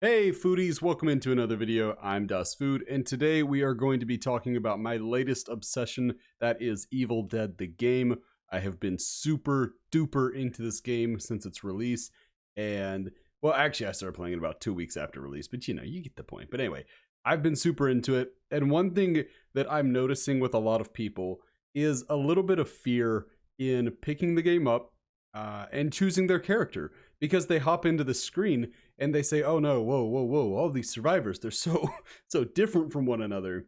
Hey foodies, welcome into another video. I'm Das Food, and today we are going to be talking about my latest obsession, that is Evil Dead the game. I have been super duper into this game since its release, and well, actually I started playing it about 2 weeks after release, but you get the point. But anyway, I've been super into it, and one thing that I'm noticing with a lot of people is a little bit of fear in picking the game up and choosing their character, because they hop into the screen and they say, "Oh no, whoa, all these survivors, they're so so different from one another.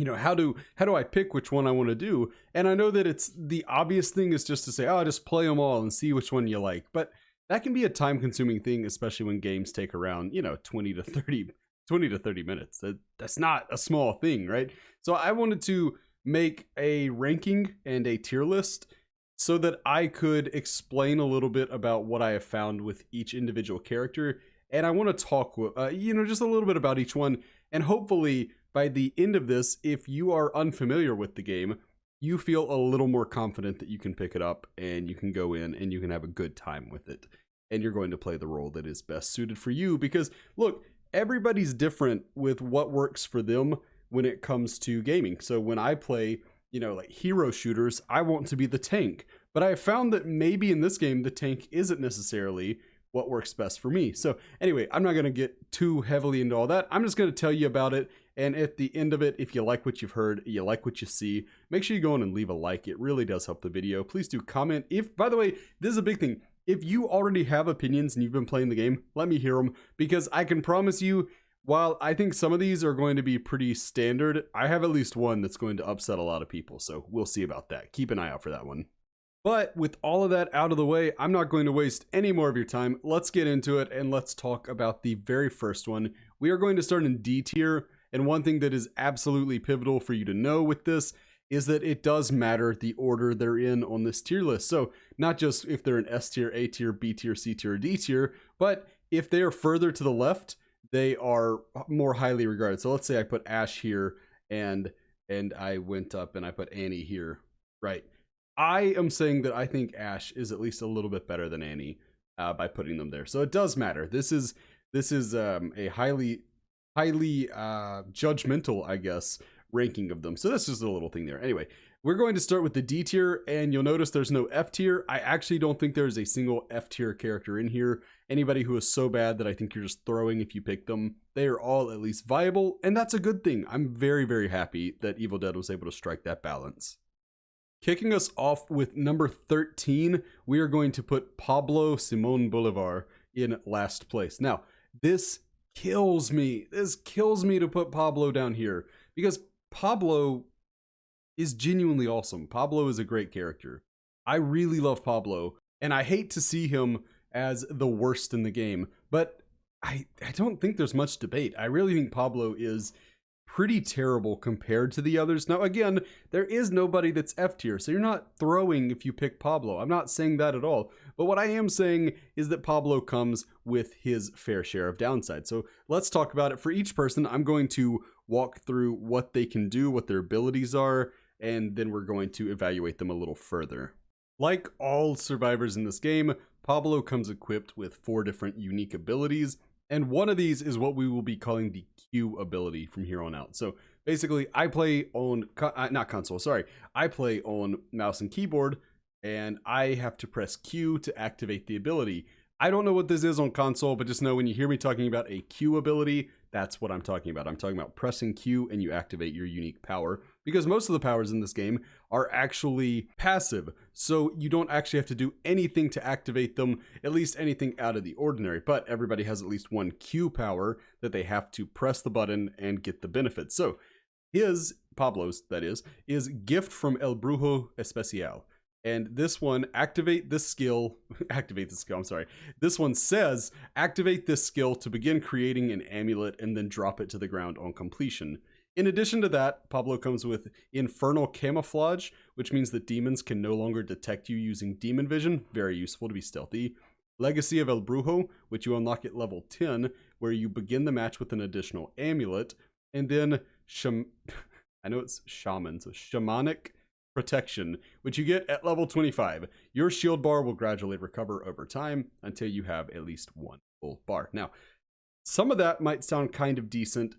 How do I pick which one I want to do?" And I know that it's the obvious thing is just to say, "Oh, just play them all and see which one you like." But that can be a time-consuming thing, especially when games take around 20 to 30 minutes. That's not a small thing, right? So I wanted to make a ranking and a tier list so that I could explain a little bit about what I have found with each individual character. And I want to talk, just a little bit about each one. And hopefully, by the end of this, if you are unfamiliar with the game, you feel a little more confident that you can pick it up and you can go in and you can have a good time with it. And you're going to play the role that is best suited for you. Because, look, everybody's different with what works for them when it comes to gaming. So when I play like hero shooters, I want to be the tank. But I have found that maybe in this game, the tank isn't necessarily what works best for me. So anyway, I'm not going to get too heavily into all that. I'm just going to tell you about it. And at the end of it, if you like what you've heard, you like what you see, make sure you go in and leave a like. It really does help the video. Please do comment. By the way, this is a big thing. If you already have opinions and you've been playing the game, let me hear them, because I can promise you, while I think some of these are going to be pretty standard, I have at least one that's going to upset a lot of people, so we'll see about that. Keep an eye out for that one. But with all of that out of the way, I'm not going to waste any more of your time. Let's get into it, and let's talk about the very first one. We are going to start in D tier, and one thing that is absolutely pivotal for you to know with this is that it does matter the order they're in on this tier list. So not just if they're in S tier, A tier, B tier, C tier, or D tier, but if they are further to the left, they are more highly regarded. So let's say I put Ash here and I went up and I put Annie here, right? I am saying that I think Ash is at least a little bit better than Annie by putting them there. So it does matter. This is a highly judgmental, I guess, ranking of them. So that's just a little thing there. Anyway, we're going to start with the D tier, and you'll notice there's no F tier. I actually don't think there's a single F tier character in here. Anybody who is so bad that I think you're just throwing if you pick them, they are all at least viable, and that's a good thing. I'm very, very happy that Evil Dead was able to strike that balance. Kicking us off with number 13, we are going to put Pablo Simon Bolivar in last place. Now, this kills me. This kills me to put Pablo down here, because Pablo is genuinely awesome. Pablo is a great character. I really love Pablo, and I hate to see him as the worst in the game, but I don't think there's much debate. I really think Pablo is pretty terrible compared to the others. Now, again, there is nobody that's F tier, so you're not throwing if you pick Pablo. I'm not saying that at all. But what I am saying is that Pablo comes with his fair share of downside. So let's talk about it. For each person, I'm going to walk through what they can do, what their abilities are, and then we're going to evaluate them a little further. Like all survivors in this game, Pablo comes equipped with 4 different unique abilities, and one of these is what we will be calling the Q ability from here on out. So basically, I play on, I play on mouse and keyboard, and I have to press Q to activate the ability. I don't know what this is on console, but just know when you hear me talking about a Q ability, that's what I'm talking about. I'm talking about pressing Q and you activate your unique power, because most of the powers in this game are actually passive. So you don't actually have to do anything to activate them, at least anything out of the ordinary. But everybody has at least one Q power that they have to press the button and get the benefits. So Pablo's, that is Gift from El Brujo Especial. And this one, activate this skill, This one says, activate this skill to begin creating an amulet and then drop it to the ground on completion. In addition to that, Pablo comes with Infernal Camouflage, which means that demons can no longer detect you using demon vision. Very useful to be stealthy. Legacy of El Brujo, which you unlock at level 10, where you begin the match with an additional amulet. And then, I know it's shaman, so Shamanic Protection, which you get at level 25. Your shield bar will gradually recover over time until you have at least one full bar. Now, Some of that might sound kind of decent,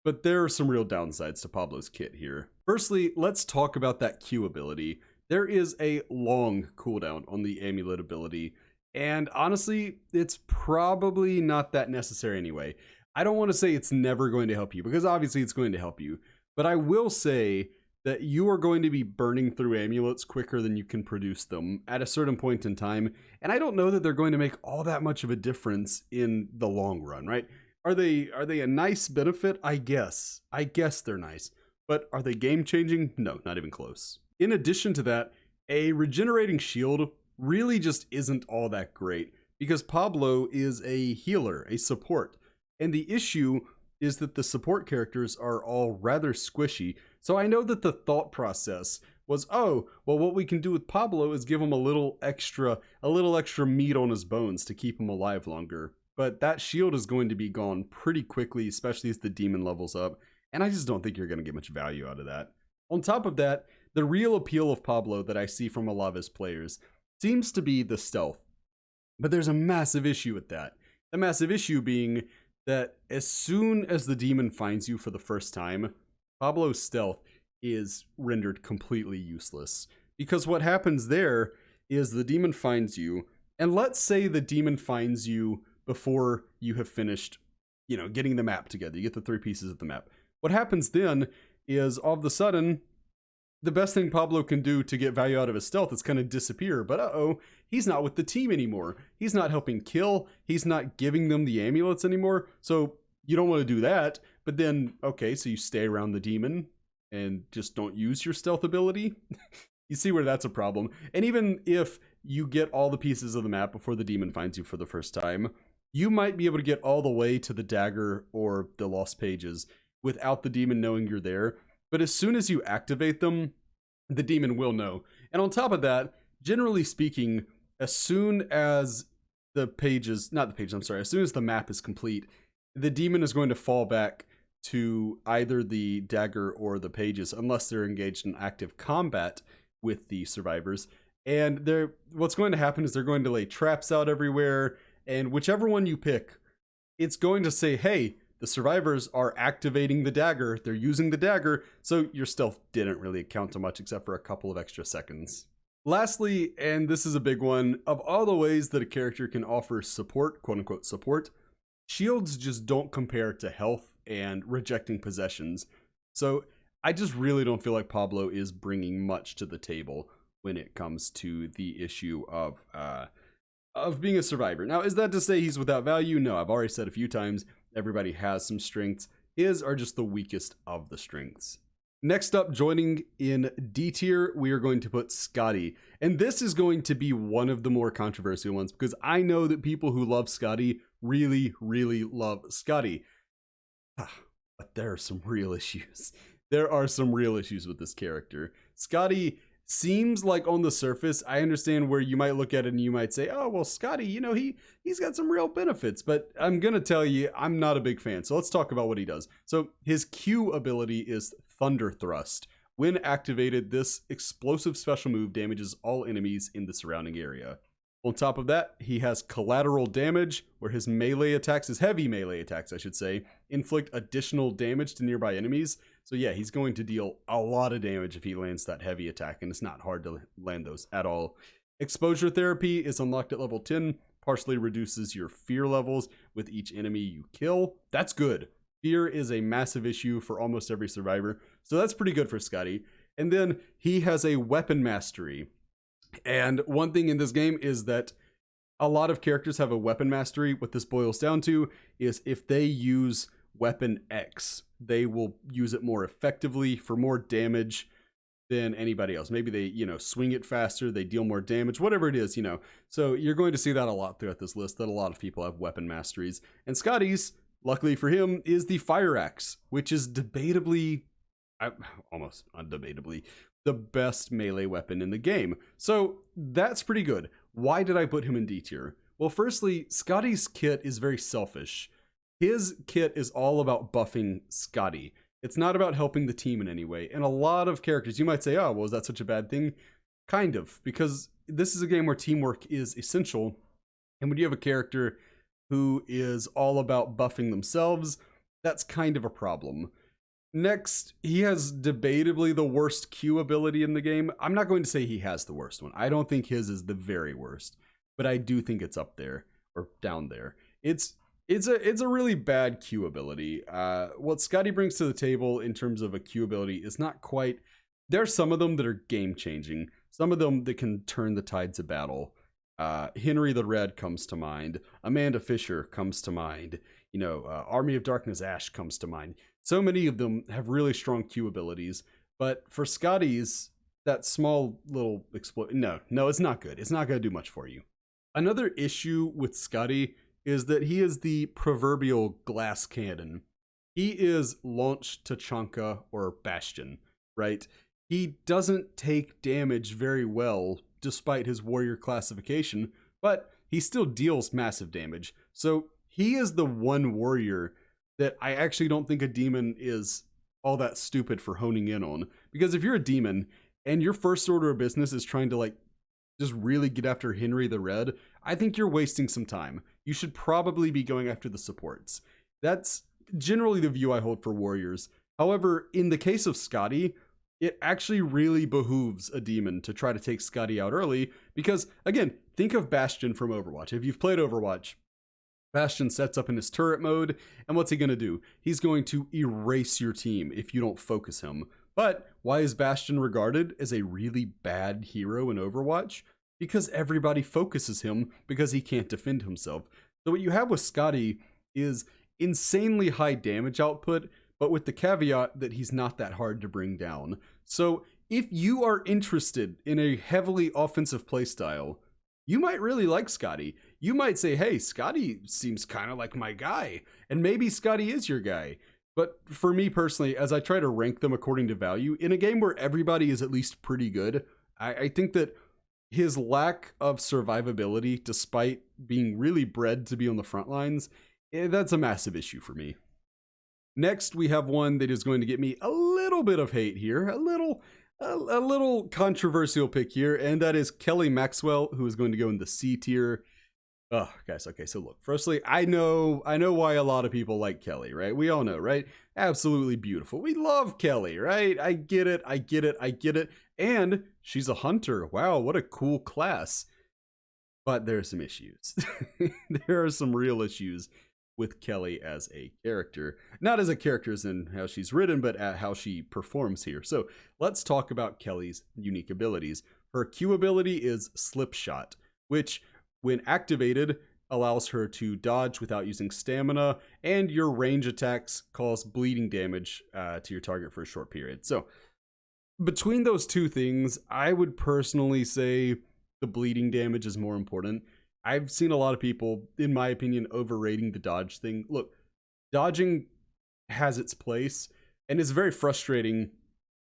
but there are some real downsides to Pablo's kit here. Firstly, let's talk about that Q ability. There is a long cooldown on the amulet ability, and honestly, it's probably not that necessary anyway. I don't want to say it's never going to help you, because obviously it's going to help you, but I will say that you are going to be burning through amulets quicker than you can produce them at a certain point in time, and I don't know that they're going to make all that much of a difference in the long run, right? Are they a nice benefit? I guess they're nice, but are they game changing? No, not even close. In addition to that, a regenerating shield really just isn't all that great, because Pablo is a healer, a support, and the issue is that the support characters are all rather squishy. So I know that the thought process was, oh, well, what we can do with Pablo is give him a little extra meat on his bones to keep him alive longer. But that shield is going to be gone pretty quickly, especially as the demon levels up, and I just don't think you're going to get much value out of that. On top of that, the real appeal of Pablo that I see from a lot of his players seems to be the stealth. But there's a massive issue with that. The massive issue being that as soon as the demon finds you for the first time, Pablo's stealth is rendered completely useless. Because what happens there is the demon finds you, and let's say the demon finds you before you have finished, getting the map together. You get the 3 pieces of the map. What happens then is all of a sudden, the best thing Pablo can do to get value out of his stealth is kind of disappear. But he's not with the team anymore. He's not helping kill. He's not giving them the amulets anymore. So you don't want to do that. But then, okay, so you stay around the demon and just don't use your stealth ability. You see where that's a problem. And even if you get all the pieces of the map before the demon finds you for the first time, you might be able to get all the way to the dagger or the lost pages without the demon knowing you're there. But as soon as you activate them, the demon will know. And on top of that, generally speaking, as soon as as soon as the map is complete, the demon is going to fall back to either the dagger or the pages unless they're engaged in active combat with the survivors. And what's going to happen is they're going to lay traps out everywhere, and whichever one you pick, it's going to say, hey, the survivors are activating the dagger, they're using the dagger, so your stealth didn't really account to much except for a couple of extra seconds. Lastly, and this is a big one, of all the ways that a character can offer support, quote-unquote support, shields just don't compare to health and rejecting possessions. So I just really don't feel like Pablo is bringing much to the table when it comes to the issue of being a survivor. Now, is that to say he's without value? No, I've already said a few times, everybody has some strengths. His are just the weakest of the strengths. Next up, joining in D tier, we are going to put Scotty. And this is going to be one of the more controversial ones because I know that people who love Scotty really, really love Scotty. But there are some real issues. There are some real issues with this character. Scotty seems like on the surface, I understand where you might look at it and you might say, oh, well, Scotty, he's got some real benefits, but I'm going to tell you, I'm not a big fan. So let's talk about what he does. So his Q ability is Thunder Thrust. When activated, this explosive special move damages all enemies in the surrounding area. On top of that, he has collateral damage, where his heavy melee attacks, I should say, inflict additional damage to nearby enemies. So yeah, he's going to deal a lot of damage if he lands that heavy attack, and it's not hard to land those at all. Exposure therapy is unlocked at level 10, partially reduces your fear levels with each enemy you kill. That's good. Fear is a massive issue for almost every survivor, so that's pretty good for Scotty. And then he has a weapon mastery. And one thing in this game is that a lot of characters have a weapon mastery. What this boils down to is if they use weapon X, they will use it more effectively for more damage than anybody else. Maybe they, swing it faster, they deal more damage, whatever it is, So you're going to see that a lot throughout this list, that a lot of people have weapon masteries. And Scotty's, luckily for him, is the Fire Axe, which is almost undebatably, the best melee weapon in the game. So that's pretty good. Why did I put him in D tier? Well, firstly, Scotty's kit is very selfish. His kit is all about buffing Scotty. It's not about helping the team in any way. And a lot of characters, you might say, oh, well, is that such a bad thing? Kind of, because this is a game where teamwork is essential. And when you have a character who is all about buffing themselves. That's kind of a problem. Next, he has debatably the worst Q ability in the game. I'm not going to say he has the worst one. I don't think his is the very worst, but I do think it's up there or down there. It's a really bad Q ability. What Scotty brings to the table in terms of a Q ability is not quite. There are some of them that are game changing. Some of them that can turn the tides of battle. Henry the Red comes to mind. Amanda Fisher comes to mind. Army of Darkness Ash comes to mind. So many of them have really strong Q abilities, but for Scotty's, that small little no, it's not good. It's not going to do much for you. Another issue with Scotty is that he is the proverbial glass cannon. He is Launch, Tachanka, or Bastion, right? He doesn't take damage very well despite his warrior classification, but he still deals massive damage. So he is the one warrior that I actually don't think a demon is all that stupid for honing in on. Because if you're a demon and your first order of business is trying to just really get after Henry the Red, I think you're wasting some time. You should probably be going after the supports. That's generally the view I hold for warriors. However, in the case of Scotty, it actually really behooves a demon to try to take Scotty out early because, again, think of Bastion from Overwatch. If you've played Overwatch, Bastion sets up in his turret mode, and what's he going to do? He's going to erase your team if you don't focus him. But why is Bastion regarded as a really bad hero in Overwatch? Because everybody focuses him because he can't defend himself. So what you have with Scotty is insanely high damage output, but with the caveat that he's not that hard to bring down. So if you are interested in a heavily offensive playstyle, you might really like Scotty. You might say, hey, Scotty seems kind of like my guy, and maybe Scotty is your guy. But for me personally, as I try to rank them according to value, in a game where everybody is at least pretty good, I think that his lack of survivability, despite being really bred to be on the front lines, that's a massive issue for me. Next, we have one that is going to get me a little bit of hate here, a little controversial pick here, and that is Kelly Maxwell, who is going to go in the C tier. Oh, guys, okay, so look, firstly, I know why a lot of people like Kelly, right? We all know, right? Absolutely beautiful. We love Kelly, right? I get it. And she's a hunter. Wow, what a cool class. But there are some issues. There are some real issues with Kelly as a character. Not as a character as in how she's written, but at how she performs here. So let's talk about Kelly's unique abilities. Her Q ability is Slip Shot, which, when activated, allows her to dodge without using stamina, and your range attacks cause bleeding damage to your target for a short period. So between those two things, I would personally say the bleeding damage is more important. I've seen a lot of people, in my opinion, overrating the dodge thing. Look, dodging has its place, and it's very frustrating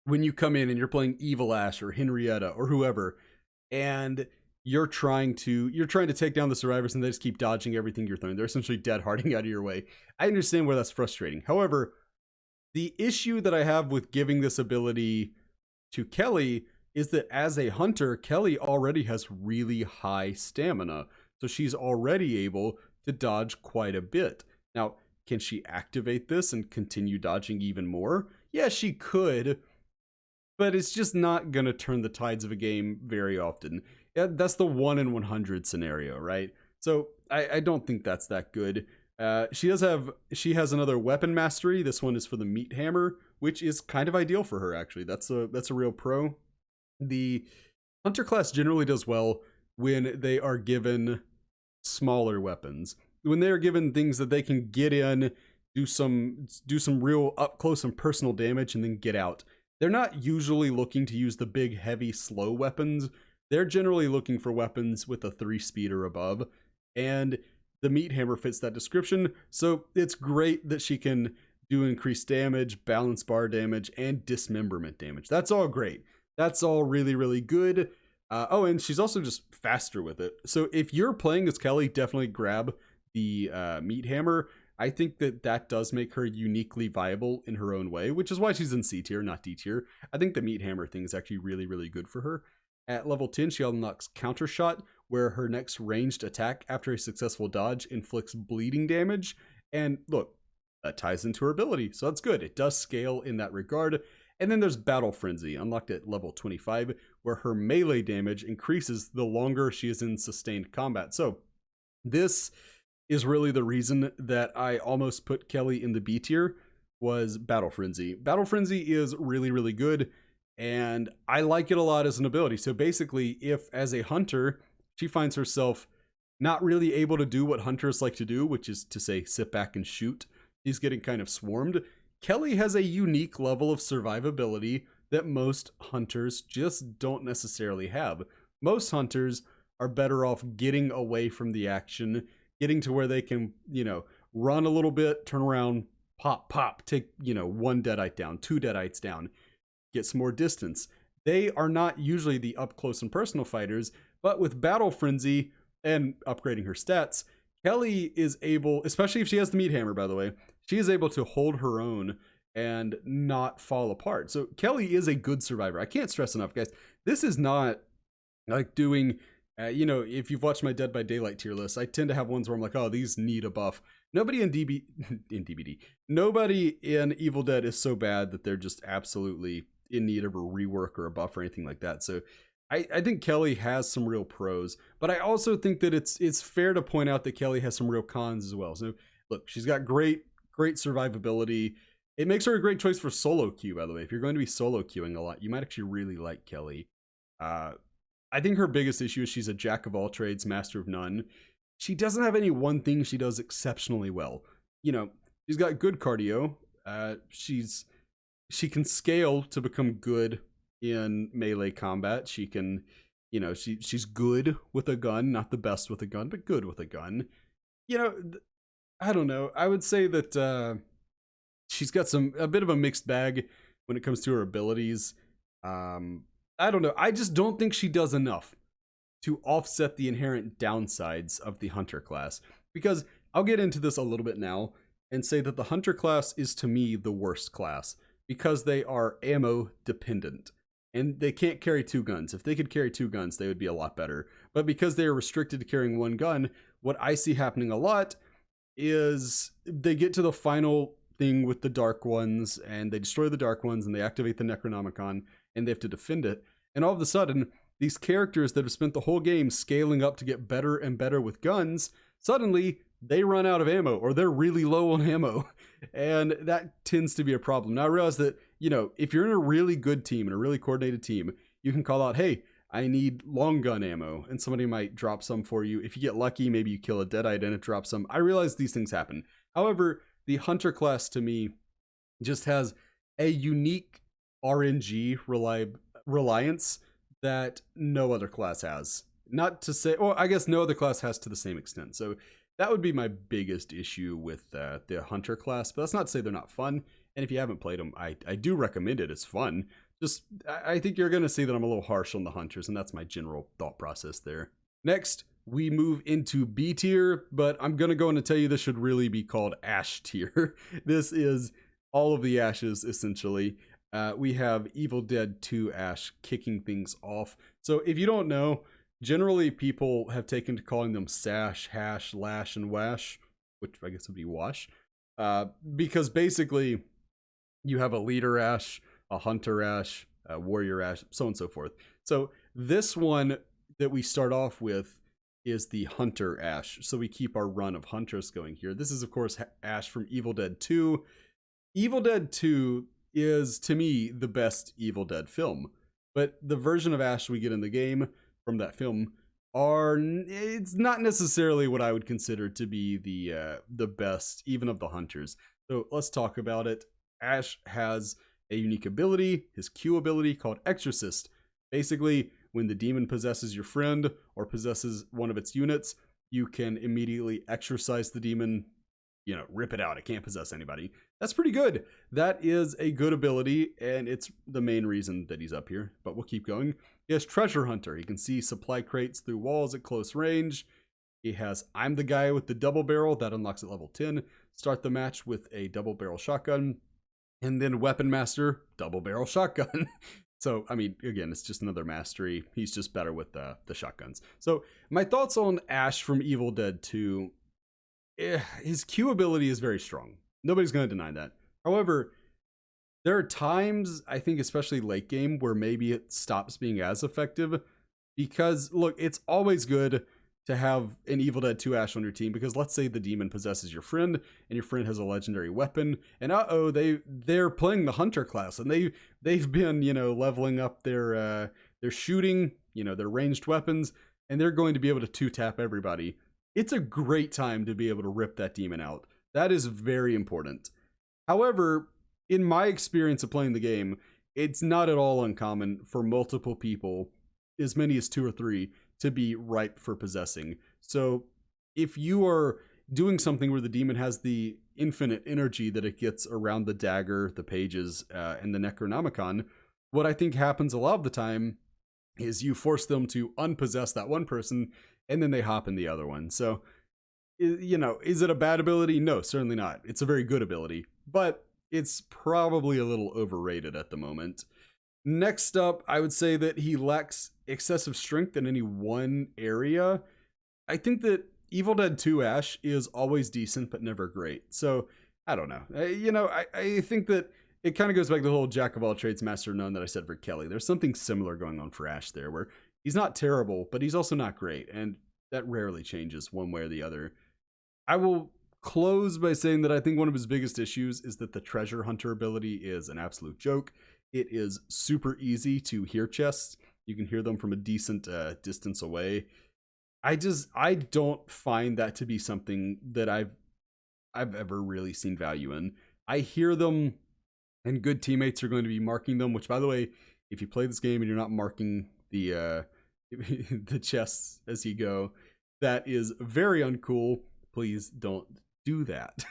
when you come in and you're playing Evil Ash or Henrietta or whoever, and you're trying to take down the survivors and they just keep dodging everything you're throwing. They're essentially dead harding out of your way. I understand where that's frustrating. However, the issue that I have with giving this ability to Kelly is that as a hunter, Kelly already has really high stamina. So she's already able to dodge quite a bit. Now, can she activate this and continue dodging even more? Yeah, she could, but it's just not going to turn the tides of a game very often. That's the 1 in 100 scenario, right? So I don't think that's that good. She has another weapon mastery. This one is for the meat hammer, which is kind of ideal for her, actually. That's a real pro. The hunter class generally does well when they are given smaller weapons. When they are given things that they can get in, do some real up close and personal damage, and then get out. They're not usually looking to use the big, heavy, slow weapons. They're generally looking for weapons with a 3 speed or above, and the meat hammer fits that description. So it's great that she can do increased damage, balance bar damage, and dismemberment damage. That's all great. That's all really, really good. Oh, and she's also just faster with it. So if you're playing as Kelly, definitely grab the meat hammer. I think that does make her uniquely viable in her own way, which is why she's in C tier, not D tier. I think the meat hammer thing is actually really, really good for her. At level 10, she unlocks Counter Shot, where her next ranged attack after a successful dodge inflicts bleeding damage. And look, that ties into her ability, so that's good. It does scale in that regard. And then there's Battle Frenzy, unlocked at level 25, where her melee damage increases the longer she is in sustained combat. So this is really the reason that I almost put Kelly in the B tier, was Battle Frenzy. Battle Frenzy is really, really good, and I like it a lot as an ability. So basically, if as a hunter, she finds herself not really able to do what hunters like to do, which is to say, sit back and shoot, she's getting kind of swarmed. Kelly has a unique level of survivability that most hunters just don't necessarily have. Most hunters are better off getting away from the action, getting to where they can, run a little bit, turn around, pop, take, 1 deadite down, 2 deadites down, get some more distance. They are not usually the up close and personal fighters, but with Battle Frenzy and upgrading her stats, Kelly is able, especially if she has the meat hammer, by the way, she is able to hold her own and not fall apart. So Kelly is a good survivor. I can't stress enough, guys. This is not like doing, if you've watched my Dead by Daylight tier list, I tend to have ones where I'm like, oh, these need a buff. Nobody in DBD, nobody in Evil Dead is so bad that they're just absolutely in need of a rework or a buff or anything like that. So I think Kelly has some real pros, but I also think that it's fair to point out that Kelly has some real cons as well. So look, she's got great survivability. It makes her a great choice for solo queue, by the way. If you're going to be solo queuing a lot, you might actually really like Kelly. I think her biggest issue is she's a jack of all trades, master of none. She doesn't have any one thing she does exceptionally well. She's got good cardio. She can scale to become good in melee combat. She can, she's good with a gun, not the best with a gun, but good with a gun. I don't know. I would say that she's got a bit of a mixed bag when it comes to her abilities. I don't know. I just don't think she does enough to offset the inherent downsides of the hunter class. Because I'll get into this a little bit now and say that the hunter class is, to me, the worst class because they are ammo dependent. And they can't carry 2 guns. If they could carry 2 guns, they would be a lot better. But because they are restricted to carrying 1 gun, what I see happening a lot is they get to the final thing with the dark ones and they destroy the dark ones and they activate the Necronomicon and they have to defend it. And all of a sudden, these characters that have spent the whole game scaling up to get better and better with guns, suddenly they run out of ammo or they're really low on ammo. And that tends to be a problem. Now I realize that, if you're in a really good team and a really coordinated team, you can call out, hey, I need long gun ammo, and somebody might drop some for you. If you get lucky, maybe you kill a deadite and it drops some. I realize these things happen. However, the hunter class to me just has a unique RNG reliance that no other class has. Not to say, I guess no other class has to the same extent. So that would be my biggest issue with the hunter class, but that's not to say they're not fun. And if you haven't played them, I do recommend it. It's fun. Just, I think you're going to see that I'm a little harsh on the hunters, and that's my general thought process there. Next, we move into B tier, but I'm going to go in and tell you this should really be called Ash tier. This is all of the Ashes, essentially. We have Evil Dead 2 Ash kicking things off. So if you don't know, generally people have taken to calling them Sash, Hash, Lash, and Wash, which I guess would be Wash, because basically you have a leader Ash, a hunter Ash, a warrior Ash, so on and so forth. So this one that we start off with is the hunter Ash. So we keep our run of hunters going here. This is, of course, Ash from Evil Dead 2. Evil Dead 2 is, to me, the best Evil Dead film. But the version of Ash we get in the game from that film it's not necessarily what I would consider to be the best, even of the hunters. So let's talk about it. Ash has a unique ability, his Q ability, called Exorcist. Basically, when the demon possesses your friend or possesses one of its units, you can immediately exorcise the demon, rip it out. It can't possess anybody. That's pretty good. That is a good ability, and it's the main reason that he's up here, but we'll keep going. He has Treasure Hunter. He can see supply crates through walls at close range. He has I'm the Guy with the double barrel. That unlocks at level 10. Start the match with a double barrel shotgun. And then Weapon Master, double barrel shotgun. So, I mean, again, it's just another mastery. He's just better with the shotguns. So, my thoughts on Ash from Evil Dead 2, his Q ability is very strong. Nobody's going to deny that. However, there are times, I think, especially late game, where maybe it stops being as effective. Because, look, it's always good to have an Evil Dead 2 Ash on your team, because let's say the demon possesses your friend and your friend has a legendary weapon, and they're playing the hunter class, and they've been, leveling up their shooting, their ranged weapons, and they're going to be able to two-tap everybody. It's a great time to be able to rip that demon out. That is very important. However, in my experience of playing the game, it's not at all uncommon for multiple people, as many as 2 or 3, to be ripe for possessing. So if you are doing something where the demon has the infinite energy that it gets around the dagger, the pages, and the Necronomicon, what I think happens a lot of the time is you force them to unpossess that one person, and then they hop in the other one. So, is it a bad ability? No, certainly not. It's a very good ability, but it's probably a little overrated at the moment. Next up, I would say that he lacks excessive strength in any one area. I think that Evil Dead 2 Ash is always decent, but never great. So, I don't know. I think that it kind of goes back to the whole jack of all trades, master of none that I said for Kelly. There's something similar going on for Ash there, where he's not terrible, but he's also not great. And that rarely changes one way or the other. I will close by saying that I think one of his biggest issues is that the treasure hunter ability is an absolute joke. It is super easy to hear chests. You can hear them from a decent distance away. I don't find that to be something that I've ever really seen value in. I hear them, and good teammates are going to be marking them, which, by the way, if you play this game and you're not marking the the chests as you go, that is very uncool. Please don't do that.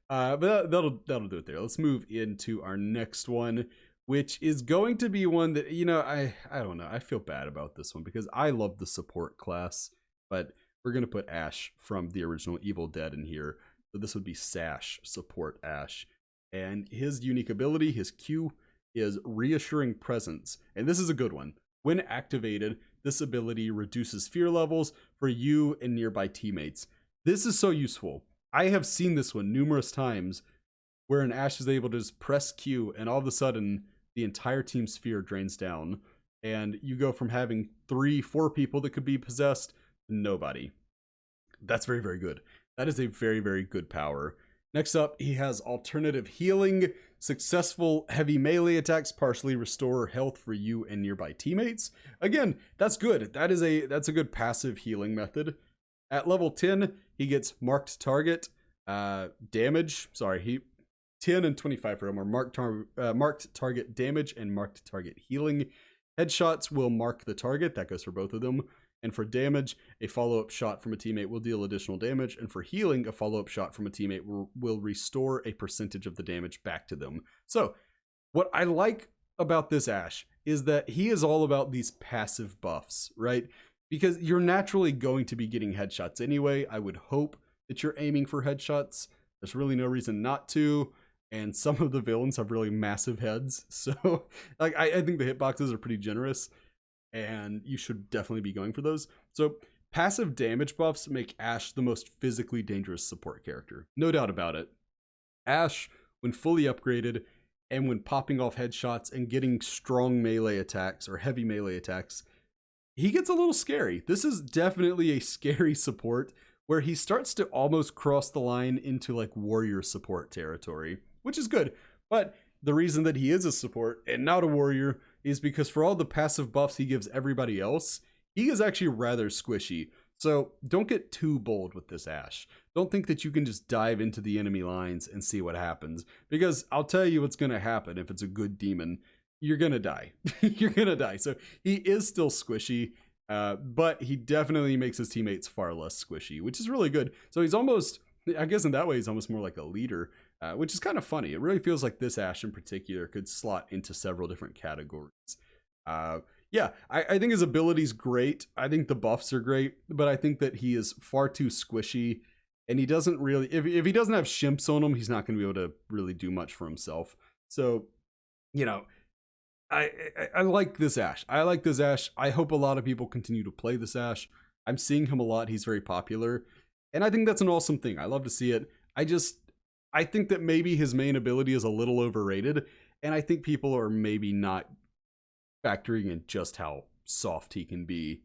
But that'll do it there. Let's move into our next one, which is going to be one that, I don't know. I feel bad about this one because I love the support class, but we're going to put Ash from the original Evil Dead in here. So this would be Sash, support Ash. And his unique ability, his Q, is Reassuring Presence. And this is a good one. When activated, this ability reduces fear levels for you and nearby teammates. This is so useful. I have seen this one numerous times where an Ash is able to just press Q and all of a sudden the entire team's fear drains down and you go from having 3-4 people that could be possessed to nobody. That's very, very good. That is a very, very good power. Next up, he has alternative healing. Successful heavy melee attacks partially restore health for you and nearby teammates. Again, that's good. That's a good passive healing method. At level 10, he gets marked target damage. 10 and 25 for him are marked target damage and marked target healing. Headshots will mark the target. That goes for both of them. And for damage, a follow-up shot from a teammate will deal additional damage. And for healing, a follow-up shot from a teammate will restore a percentage of the damage back to them. So, what I like about this Ash is that he is all about these passive buffs, right? Because you're naturally going to be getting headshots anyway. I would hope that you're aiming for headshots. There's really no reason not to. And some of the villains have really massive heads. So, I think the hitboxes are pretty generous. And you should definitely be going for those. So passive damage buffs make Ash the most physically dangerous support character. No doubt about it. Ash, when fully upgraded and when popping off headshots and getting strong melee attacks or heavy melee attacks, he gets a little scary. This is definitely a scary support where he starts to almost cross the line into like warrior support territory, which is good. But the reason that he is a support and not a warrior is because for all the passive buffs he gives everybody else, he is actually rather squishy. So don't get too bold with this Ash. Don't think that you can just dive into the enemy lines and see what happens. Because I'll tell you what's going to happen if it's a good demon. You're going to die. You're going to die. So he is still squishy, but he definitely makes his teammates far less squishy, which is really good. So he's almost, I guess in that way, he's almost more like a leader. Which is kind of funny. It really feels like this Ash in particular could slot into several different categories. Yeah, I think his ability's great. I think the buffs are great, but I think that he is far too squishy, and he doesn't really, if he doesn't have shimps on him, he's not going to be able to really do much for himself. So, I like this Ashe. I like this Ashe. I hope a lot of people continue to play this Ashe. I'm seeing him a lot. He's very popular. And I think that's an awesome thing. I love to see it. I think that maybe his main ability is a little overrated. And I think people are maybe not factoring in just how soft he can be.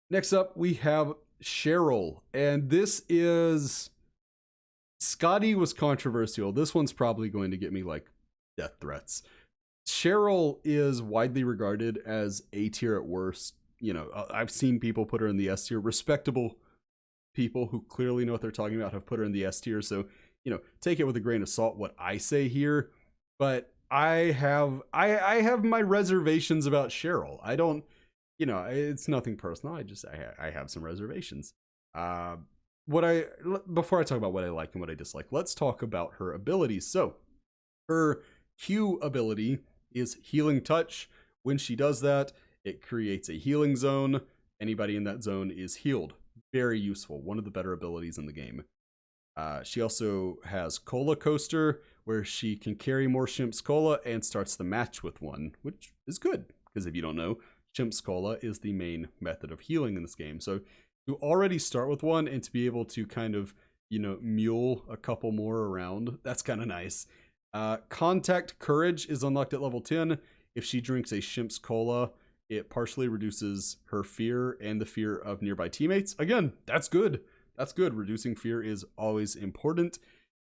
Next up, we have Cheryl. And this is... Scotty was controversial. This one's probably going to get me like death threats. Cheryl is widely regarded as A tier at worst. You know, I've seen people put her in the S tier. Respectable people who clearly know what they're talking about have put her in the S tier. So, you know, take it with a grain of salt what I say here. But I have my reservations about Cheryl. I don't, you know, it's nothing personal. I have some reservations. Before I talk about what I like and what I dislike, let's talk about her abilities. So, her Q ability is Healing Touch. When she does that, it creates a healing zone. Anybody in that zone is healed. Very useful. One of the better abilities in the game. She also has Cola Coaster, where she can carry more Shimp's Cola and starts the match with one, which is good. Because if you don't know, Shimp's Cola is the main method of healing in this game. So to already start with one and to be able to kind of, you know, mule a couple more around, that's kind of nice. Contact Courage is unlocked at level 10. If she drinks a Shimp's Cola, it partially reduces her fear and the fear of nearby teammates. Again, that's good. That's good. Reducing fear is always important.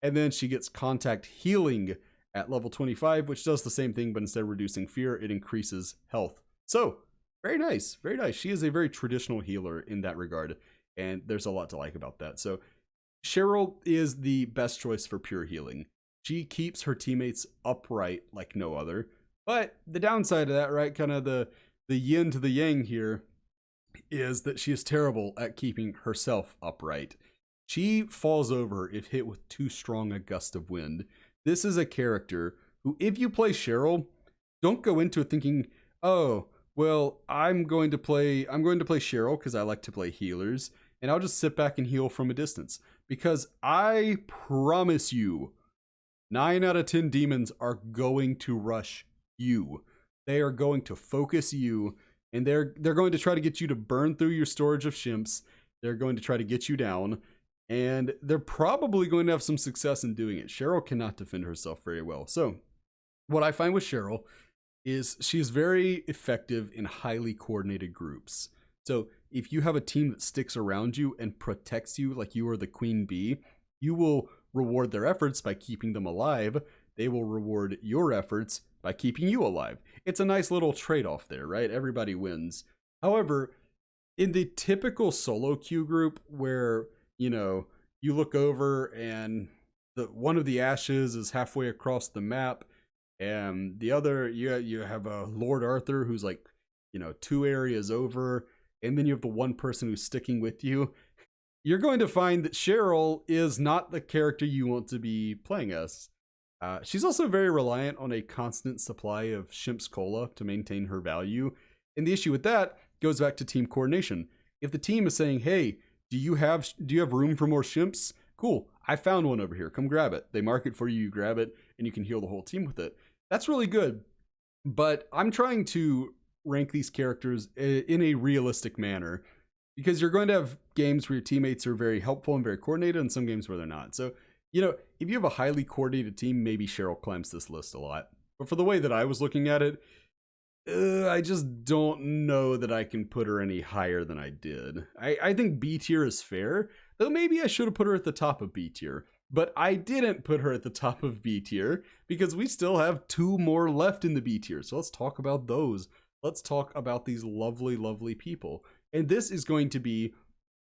And then she gets Contact Healing at level 25, which does the same thing, but instead of reducing fear, it increases health. So, very nice. Very nice. She is a very traditional healer in that regard, and there's a lot to like about that. So, Cheryl is the best choice for pure healing. She keeps her teammates upright like no other. But the downside of that, right, kind of the yin to the yang here, is that she is terrible at keeping herself upright. She falls over if hit with too strong a gust of wind. This is a character who, if you play Cheryl, don't go into it thinking, oh, well, I'm going to play Cheryl because I like to play healers, and I'll just sit back and heal from a distance. Because I promise you, 9 out of 10 demons are going to rush you. They are going to focus you, and they're going to try to get you to burn through your storage of Shimps. They're going to try to get you down, and they're probably going to have some success in doing it. Cheryl cannot defend herself very well. So what I find with Cheryl is she's very effective in highly coordinated groups. So if you have a team that sticks around you and protects you like you are the queen bee, you will reward their efforts by keeping them alive. They will reward your efforts by keeping you alive. It's a nice little trade-off there, right? Everybody wins. However, in the typical solo queue group where, you know, you look over and one of the ashes is halfway across the map, and the other, you have a Lord Arthur who's like, you know, 2 areas over, and then you have the one person who's sticking with you. You're going to find that Cheryl is not the character you want to be playing as. She's also very reliant on a constant supply of Shimp's Cola to maintain her value. And the issue with that goes back to team coordination. If the team is saying, hey, do you have room for more Shimps? Cool, I found one over here. Come grab it. They mark it for you, you grab it, and you can heal the whole team with it. That's really good. But I'm trying to rank these characters in a realistic manner, because you're going to have games where your teammates are very helpful and very coordinated, and some games where they're not. So, you know, if you have a highly coordinated team, maybe Cheryl climbs this list a lot. But for the way that I was looking at it, I just don't know that I can put her any higher than I did. I think B tier is fair, though maybe I should have put her at the top of B tier. But I didn't put her at the top of B tier because we still have 2 more left in the B tier. So let's talk about those. Let's talk about these lovely, lovely people. And this is going to be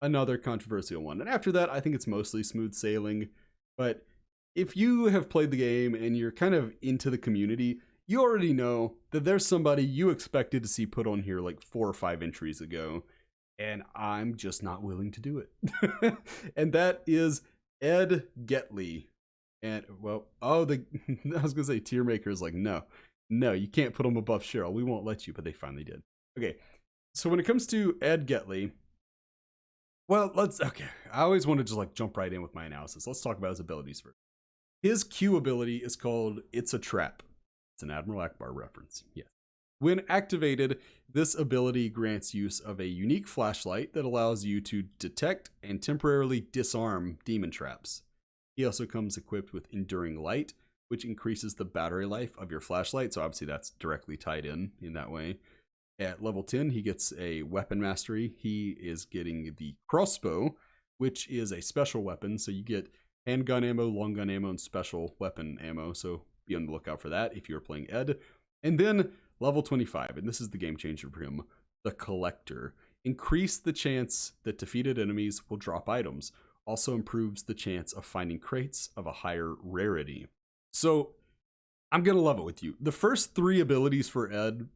another controversial one. And after that, I think it's mostly smooth sailing. But if you have played the game and you're kind of into the community, you already know that there's somebody you expected to see put on here like 4 or 5 entries ago. And I'm just not willing to do it. And that is Ed Getley. And, well, I was going to say tier maker is like, no, you can't put him above Cheryl. We won't let you, but they finally did. Okay, so when it comes to Ed Getley, well, I always want to just like jump right in with my analysis. Let's talk about his abilities first. His Q ability is called It's a Trap. It's an Admiral Akbar reference. Yeah. When activated, this ability grants use of a unique flashlight that allows you to detect and temporarily disarm demon traps. He also comes equipped with Enduring Light, which increases the battery life of your flashlight, so obviously that's directly tied in that way. At level 10, he gets a weapon mastery. He is getting the crossbow, which is a special weapon, so you get handgun ammo, long gun ammo, and special weapon ammo, so be on the lookout for that if you're playing Ed. And then level 25, and this is the game changer for him, the Collector. Increase the chance that defeated enemies will drop items. Also improves the chance of finding crates of a higher rarity. So I'm going to level with you. The first 3 abilities for Ed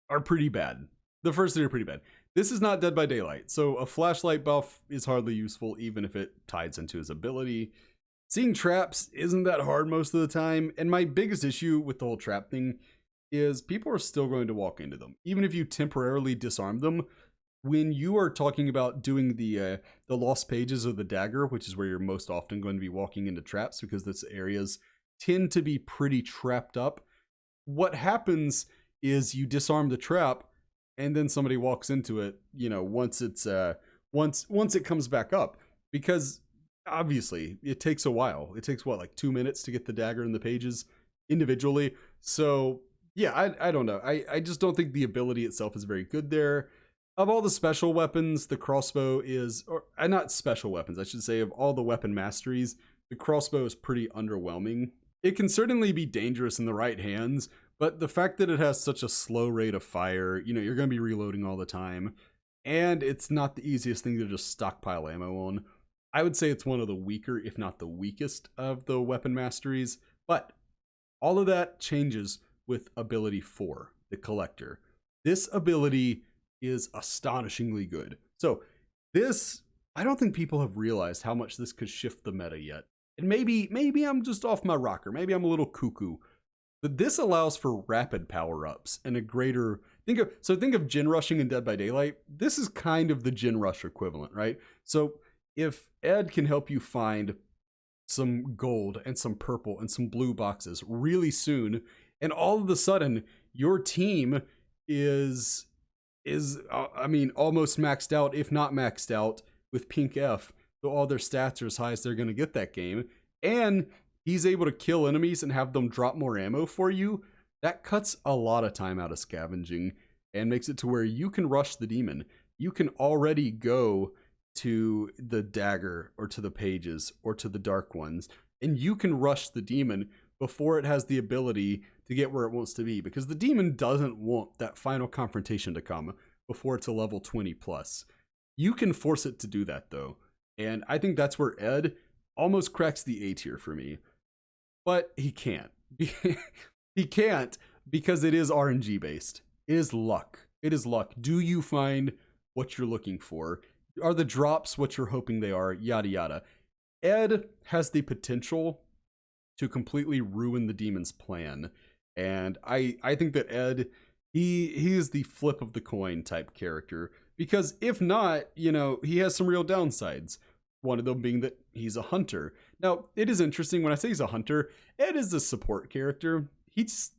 are pretty bad. The first 3 are pretty bad. This is not Dead by Daylight, so a flashlight buff is hardly useful even if it ties into his ability. Seeing traps isn't that hard most of the time, and my biggest issue with the whole trap thing is people are still going to walk into them. Even if you temporarily disarm them, when you are talking about doing the lost pages of the dagger, which is where you're most often going to be walking into traps because those areas tend to be pretty trapped up, what happens is you disarm the trap and then somebody walks into it, you know, once it's once it comes back up, because obviously it takes a while. It takes what, like 2 minutes to get the dagger in the pages individually. So yeah, I don't know. I just don't think the ability itself is very good there. Of all the special weapons, the crossbow is, or not special weapons, I should say, of all the weapon masteries, the crossbow is pretty underwhelming. It can certainly be dangerous in the right hands, but the fact that it has such a slow rate of fire, you know, you're going to be reloading all the time, and it's not the easiest thing to just stockpile ammo on. I would say it's one of the weaker, if not the weakest, of the weapon masteries, but all of that changes with ability 4, the Collector. This ability is astonishingly good. So this, I don't think people have realized how much this could shift the meta yet. And maybe I'm just off my rocker. Maybe I'm a little cuckoo. But this allows for rapid power-ups and a greater, think of Gin Rushing in Dead by Daylight. This is kind of the Gin Rush equivalent, right? So if Ed can help you find some gold and some purple and some blue boxes really soon, and all of a sudden your team is almost maxed out, if not maxed out, with Pink F. So all their stats are as high as they're going to get that game. And he's able to kill enemies and have them drop more ammo for you. That cuts a lot of time out of scavenging and makes it to where you can rush the demon. You can already go to the dagger or to the pages or to the dark ones, and you can rush the demon before it has the ability to get where it wants to be, because the demon doesn't want that final confrontation to come before it's a level 20 plus. You can force it to do that though, and I think that's where Ed almost cracks the A tier for me, but he can't. He can't, because it is RNG based. It is luck. Do you find what you're looking for? Are the drops what you're hoping they are? Yada yada. Ed has the potential to completely ruin the demon's plan, and I think that Ed, he is the flip of the coin type character, because if not, you know, he has some real downsides. One of them being that he's a hunter. Now, it is interesting when I say he's a hunter, Ed is a support character. He just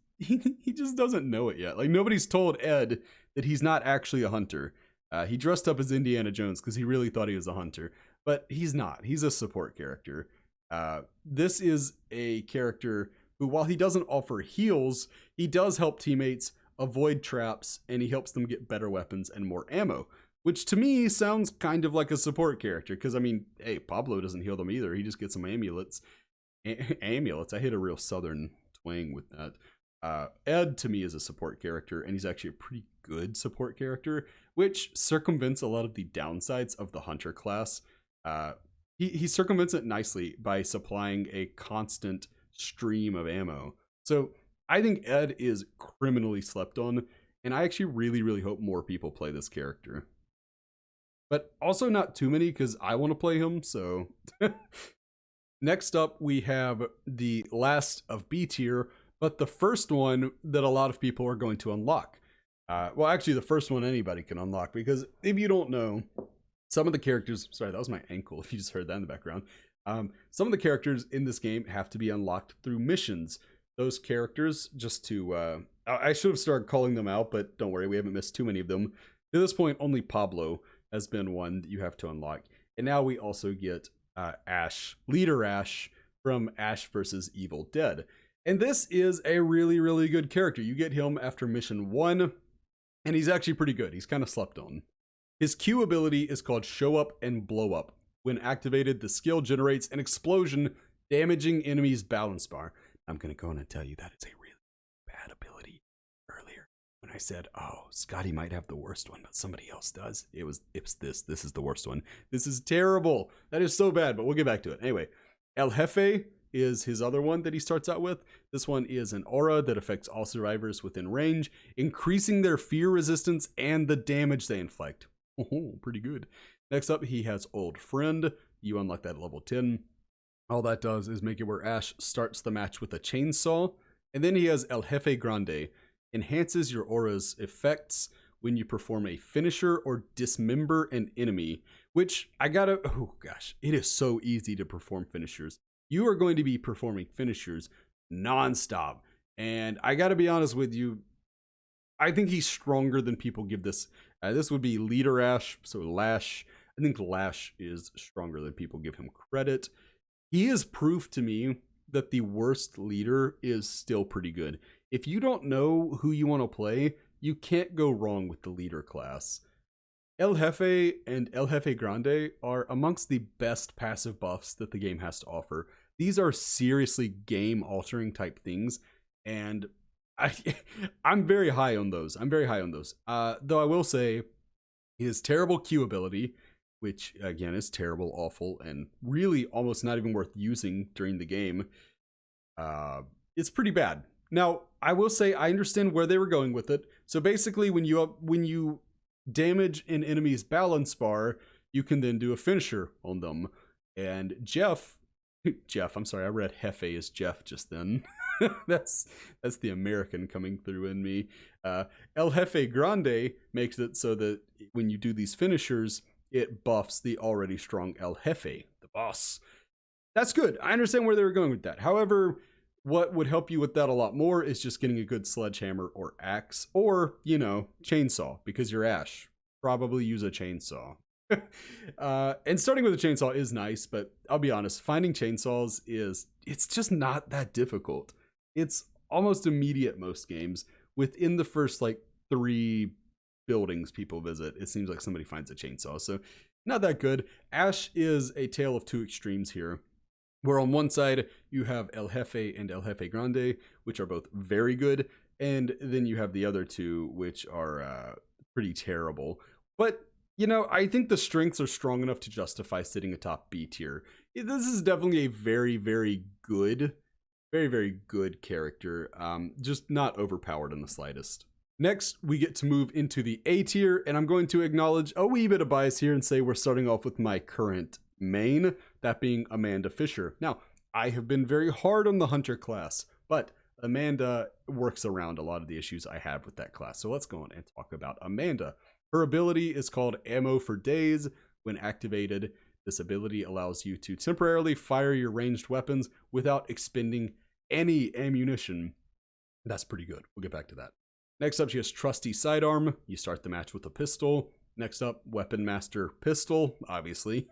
doesn't know it yet. Like, nobody's told Ed that he's not actually a hunter. He dressed up as Indiana Jones because he really thought he was a hunter, but he's not. He's a support character. This is a character who, while he doesn't offer heals, he does help teammates avoid traps, and he helps them get better weapons and more ammo, which to me sounds kind of like a support character, because, I mean, hey, Pablo doesn't heal them either. He just gets some amulets. Amulets. I hit a real southern twang with that. Ed, to me, is a support character, and he's actually a pretty good support character, which circumvents a lot of the downsides of the hunter class. He circumvents it nicely by supplying a constant stream of ammo. So I think Ed is criminally slept on, and I actually really, really hope more people play this character. But also not too many, because I want to play him, so... Next up, we have the last of B tier, but the first one that a lot of people are going to unlock. Well, actually, the first one anybody can unlock, because if you don't know, some of the characters... Sorry, that was my ankle, if you just heard that in the background. Some of the characters in this game have to be unlocked through missions, those characters, just to I should have started calling them out, but don't worry, we haven't missed too many of them. To this point, only Pablo has been one that you have to unlock. And now we also get Ash, Leader Ash from Ash vs. Evil Dead. And this is a really, really good character. You get him after mission 1, and he's actually pretty good. He's kind of slept on. His Q ability is called Show Up and Blow Up. When activated, the skill generates an explosion, damaging enemies' balance bar. I'm going to go in and tell you that it's a really bad ability. Earlier, when I said, oh, Scotty might have the worst one, but somebody else does, it was this. This is the worst one. This is terrible. That is so bad, but we'll get back to it. Anyway, El Jefe is his other one that he starts out with. This one is an aura that affects all survivors within range, increasing their fear resistance and the damage they inflict. Oh, pretty good. Next up, he has Old Friend. You unlock that at level 10. All that does is make it where Ash starts the match with a chainsaw. And then he has El Jefe Grande. Enhances your aura's effects when you perform a finisher or dismember an enemy. Which, oh gosh, it is so easy to perform finishers. You are going to be performing finishers nonstop. And I gotta be honest with you, I think he's stronger than people give this. This would be Leader Ash, so Lash. I think Lash is stronger than people give him credit. He is proof to me that the worst leader is still pretty good. If you don't know who you want to play, you can't go wrong with the leader class. El Jefe and El Jefe Grande are amongst the best passive buffs that the game has to offer. These are seriously game-altering type things, and I'm very high on those. Though I will say his terrible Q ability, which again is terrible, awful, and really almost not even worth using during the game, it's pretty bad. Now, I will say I understand where they were going with it. So basically, when you damage an enemy's balance bar, you can then do a finisher on them. And Jeff, I'm sorry, I read Hefe as Jeff just then. that's the American coming through in me. El Jefe Grande makes it so that when you do these finishers, it buffs the already strong El Jefe, the boss. That's good. I understand where they were going with that. However, what would help you with that a lot more is just getting a good sledgehammer or axe or, chainsaw, because you're Ash. Probably use a chainsaw. And starting with a chainsaw is nice, but I'll be honest, finding chainsaws it's just not that difficult. It's almost immediate most games. Within the first 3 buildings people visit, it seems like somebody finds a chainsaw. So not that good. Ash is a tale of two extremes here, where on one side you have El Jefe and El Jefe Grande, which are both very good, and then you have the other two, which are pretty terrible. But I think the strengths are strong enough to justify sitting atop B tier. This is definitely a very, very good character, just not overpowered in the slightest. Next, we get to move into the A tier, and I'm going to acknowledge a wee bit of bias here and say we're starting off with my current main, that being Amanda Fisher. Now, I have been very hard on the Hunter class, but Amanda works around a lot of the issues I have with that class. So let's go on and talk about Amanda. Her ability is called Ammo for Days. When activated, this ability allows you to temporarily fire your ranged weapons without expending any ammunition. That's pretty good. We'll get back to that. Next up, she has Trusty Sidearm. You start the match with a pistol. Next up, Weapon Master Pistol, obviously.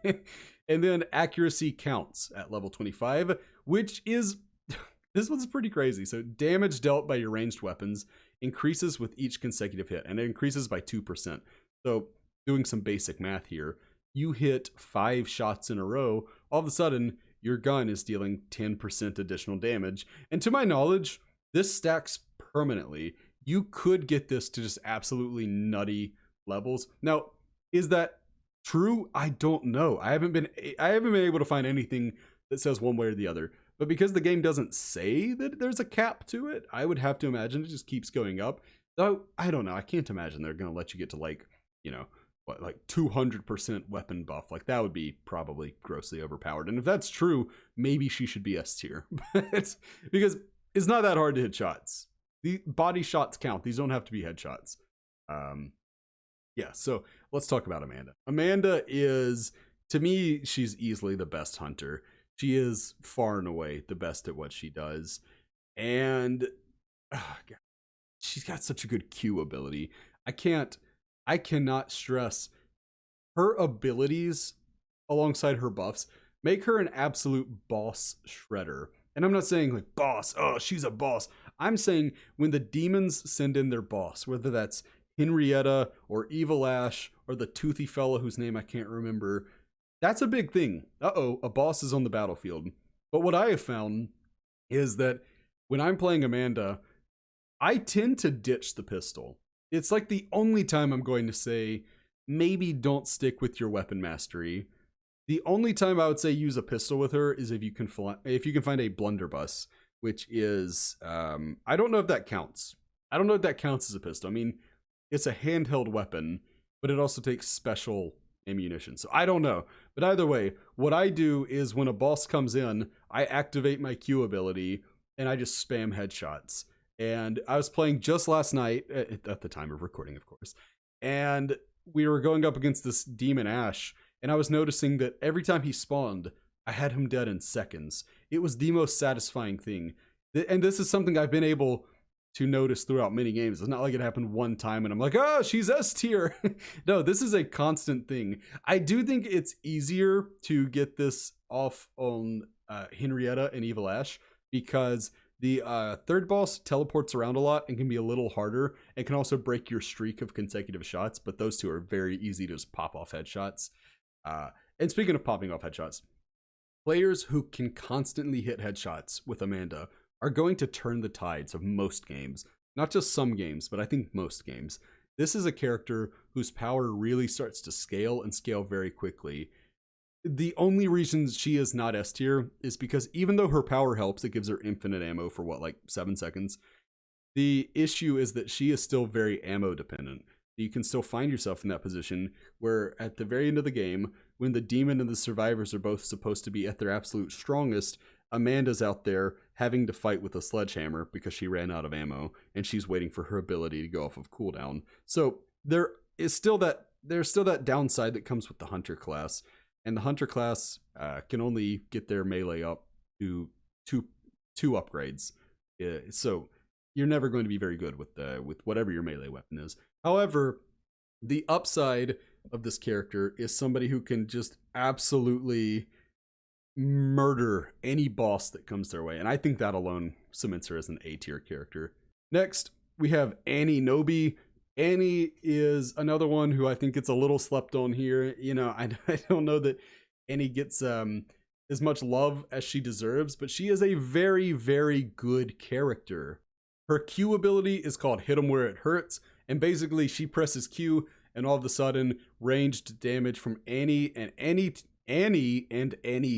And then Accuracy Counts at level 25, which is, this one's pretty crazy. So damage dealt by your ranged weapons increases with each consecutive hit, and it increases by 2%. So doing some basic math here, you hit 5 shots in a row, all of a sudden, your gun is dealing 10% additional damage. And to my knowledge, this stacks permanently. You could get this to just absolutely nutty levels. Now, is that true? I don't know. I haven't been able to find anything that says one way or the other. But because the game doesn't say that there's a cap to it, I would have to imagine it just keeps going up. Though, I don't know. I can't imagine they're going to let you get to 200% weapon buff. That would be probably grossly overpowered. And if that's true, maybe she should be S tier. Because it's not that hard to hit shots. The body shots count. These don't have to be headshots. Yeah, so let's talk about Amanda. Amanda is, to me, she's easily the best hunter. She is far and away the best at what she does. And God, she's got such a good Q ability. I cannot stress her abilities alongside her buffs make her an absolute boss shredder. And I'm not saying like boss, oh, she's a boss. I'm saying when the demons send in their boss, whether that's Henrietta or Evil Ash or the toothy fella whose name I can't remember, that's a big thing. Uh-oh, a boss is on the battlefield. But what I have found is that when I'm playing Amanda, I tend to ditch the pistol. It's like the only time I'm going to say, maybe don't stick with your weapon mastery. The only time I would say use a pistol with her is if you can find a blunderbuss, which is I don't know if that counts. I don't know if that counts as a pistol. I mean, it's a handheld weapon, but it also takes special ammunition. So I don't know. But either way, what I do is when a boss comes in, I activate my Q ability and I just spam headshots. And I was playing just last night, at the time of recording, of course, and we were going up against this demon Ash, and I was noticing that every time he spawned, I had him dead in seconds. It was the most satisfying thing. And this is something I've been able to notice throughout many games. It's not like it happened one time and I'm like, oh, she's S tier. No, this is a constant thing. I do think it's easier to get this off on Henrietta and Evil Ash because the third boss teleports around a lot and can be a little harder. It can also break your streak of consecutive shots, but those two are very easy to just pop off headshots. And speaking of popping off headshots, players who can constantly hit headshots with Amanda are going to turn the tides of most games. Not just some games, but I think most games. This is a character whose power really starts to scale and scale very quickly. The only reason she is not S tier is because even though her power helps, it gives her infinite ammo for what, like 7 seconds. The issue is that she is still very ammo dependent. You can still find yourself in that position where at the very end of the game, when the demon and the survivors are both supposed to be at their absolute strongest, Amanda's out there having to fight with a sledgehammer because she ran out of ammo and she's waiting for her ability to go off of cooldown. So there's still that downside that comes with the hunter class. And the hunter class can only get their melee up to two upgrades. So you're never going to be very good with whatever your melee weapon is. However, the upside of this character is somebody who can just absolutely murder any boss that comes their way. And I think that alone cements her as an A tier character. Next, we have Annie Nobi. Annie is another one who I think gets a little slept on here. You know, I don't know that Annie gets as much love as she deserves, but she is a very, very good character. Her Q ability is called Hit 'em Where It Hurts, and basically she presses Q, and all of a sudden, ranged damage from Annie and any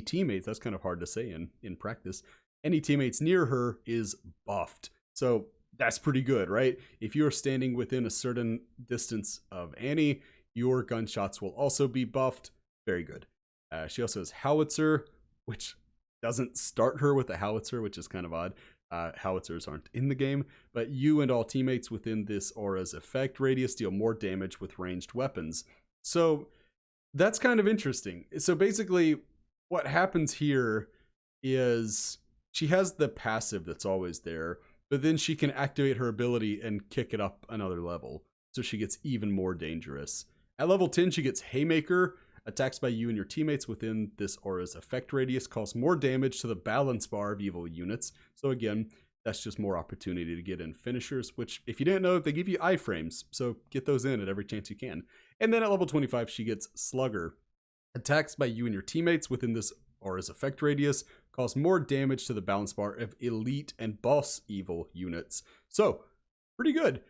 teammates, that's kind of hard to say in practice, any teammates near her is buffed. So that's pretty good, right? If you're standing within a certain distance of Annie, your gunshots will also be buffed. Very good. She also has Howitzer, which doesn't start her with a Howitzer, which is kind of odd. Howitzers aren't in the game, but you and all teammates within this aura's effect radius deal more damage with ranged weapons. So that's kind of interesting. So basically, what happens here is she has the passive that's always there, but then she can activate her ability and kick it up another level, so she gets even more dangerous. At level 10, she gets Haymaker. Attacks by you and your teammates within this aura's effect radius cause more damage to the balance bar of evil units. So again, that's just more opportunity to get in finishers, which if you didn't know, they give you iframes, so get those in at every chance you can. And then at level 25, she gets Slugger. Attacks by you and your teammates within this aura's effect radius cause more damage to the balance bar of elite and boss evil units. So pretty good.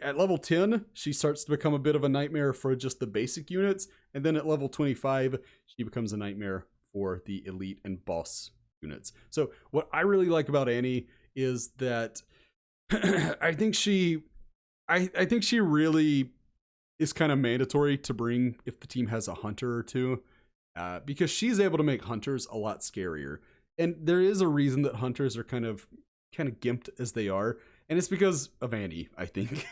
At level 10, she starts to become a bit of a nightmare for just the basic units, and then at level 25, she becomes a nightmare for the elite and boss units. So what I really like about Annie is that I think she really is kind of mandatory to bring if the team has a hunter or two, because she's able to make hunters a lot scarier. And there is a reason that hunters are kind of gimped as they are. And it's because of Annie, I think.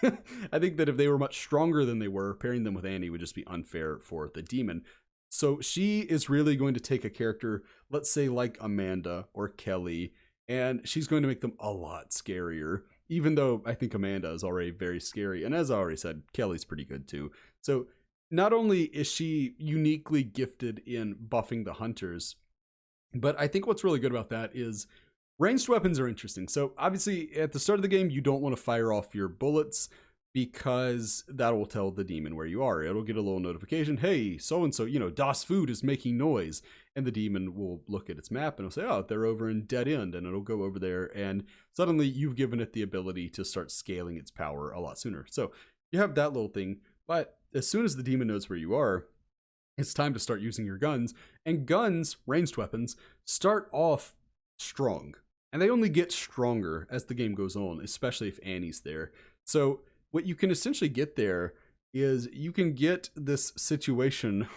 I think that if they were much stronger than they were, pairing them with Annie would just be unfair for the demon. So she is really going to take a character, let's say like Amanda or Kelly, and she's going to make them a lot scarier, even though I think Amanda is already very scary. And as I already said, Kelly's pretty good too. So not only is she uniquely gifted in buffing the hunters, but I think what's really good about that is ranged weapons are interesting. So obviously at the start of the game, you don't want to fire off your bullets because that will tell the demon where you are. It'll get a little notification, hey, so-and-so, Das Food is making noise. And the demon will look at its map and it'll say, oh, they're over in Dead End. And it'll go over there. And suddenly you've given it the ability to start scaling its power a lot sooner. So you have that little thing. But as soon as the demon knows where you are, it's time to start using your guns. And guns, ranged weapons, start off strong. And they only get stronger as the game goes on, especially if Annie's there. So what you can essentially get there is you can get this situation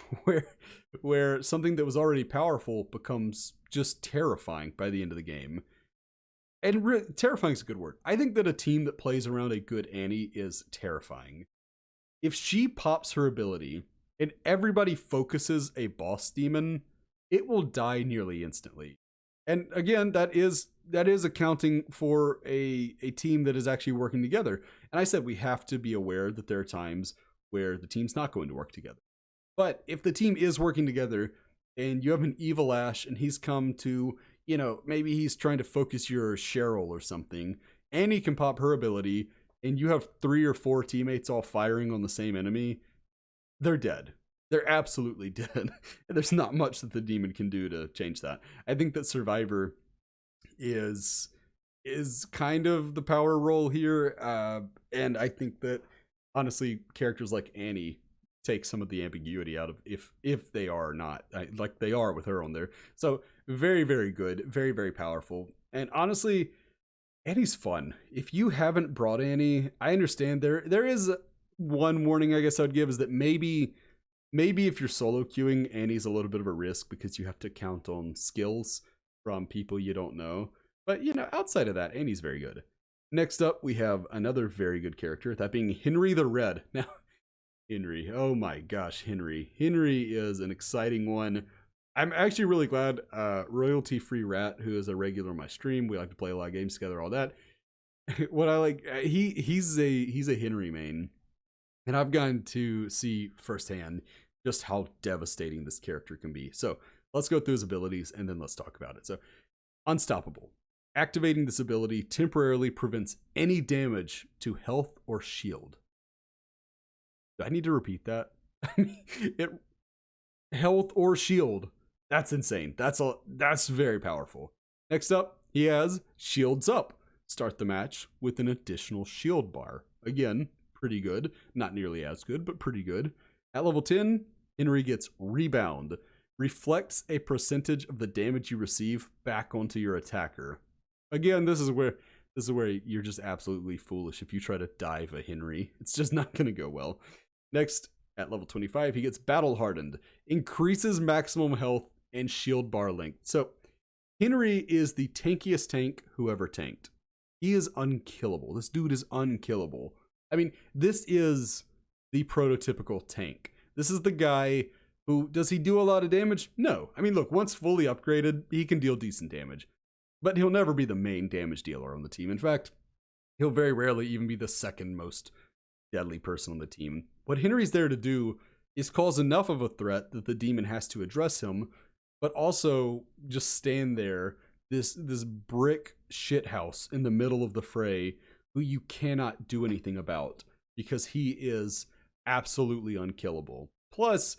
where something that was already powerful becomes just terrifying by the end of the game. And terrifying is a good word. I think that a team that plays around a good Annie is terrifying. If she pops her ability and everybody focuses a boss demon, it will die nearly instantly. And again, that is accounting for a team that is actually working together. And I said we have to be aware that there are times where the team's not going to work together. But if the team is working together and you have an evil Ash and he's come to, maybe he's trying to focus your Cheryl or something, and he can pop her ability and you have 3 or 4 teammates all firing on the same enemy, they're dead. They're absolutely dead. There's not much that the demon can do to change that. I think that Survivor is kind of the power role here, and I think that honestly characters like Annie take some of the ambiguity out of if they are or not, like they are with her on there. So very, very good, very, very powerful. And honestly, Annie's fun. If you haven't brought Annie, I understand there is one warning I guess I would give, is that maybe if you're solo queuing, Annie's a little bit of a risk because you have to count on skills from people you don't know. But, outside of that, Annie's very good. Next up, we have another very good character, that being Henry the Red. Now, Henry, oh my gosh, Henry. Henry is an exciting one. I'm actually really glad Royalty Free Rat, who is a regular on my stream, we like to play a lot of games together, all that. What I like, he's a Henry main. And I've gotten to see firsthand just how devastating this character can be. So let's go through his abilities and then let's talk about it. So Unstoppable. Activating this ability temporarily prevents any damage to health or shield. Do I need to repeat that? Health or shield. That's insane. That's very powerful. Next up, he has Shields Up. Start the match with an additional shield bar. Again, pretty good. Not nearly as good, but pretty good. At level 10, Henry gets Rebound. Reflects a percentage of the damage you receive back onto your attacker. Again, this is where you're just absolutely foolish if you try to dive a Henry. It's just not going to go well. Next, at level 25, he gets Battle Hardened. Increases maximum health and shield bar length. So, Henry is the tankiest tank who ever tanked. He is unkillable. This dude is unkillable. I mean, this is the prototypical tank. This is the guy who, does he do a lot of damage? No. I mean, look, once fully upgraded, he can deal decent damage. But he'll never be the main damage dealer on the team. In fact, he'll very rarely even be the second most deadly person on the team. What Henry's there to do is cause enough of a threat that the demon has to address him, but also just stand there, this brick shithouse in the middle of the fray, who you cannot do anything about because he is absolutely unkillable. Plus,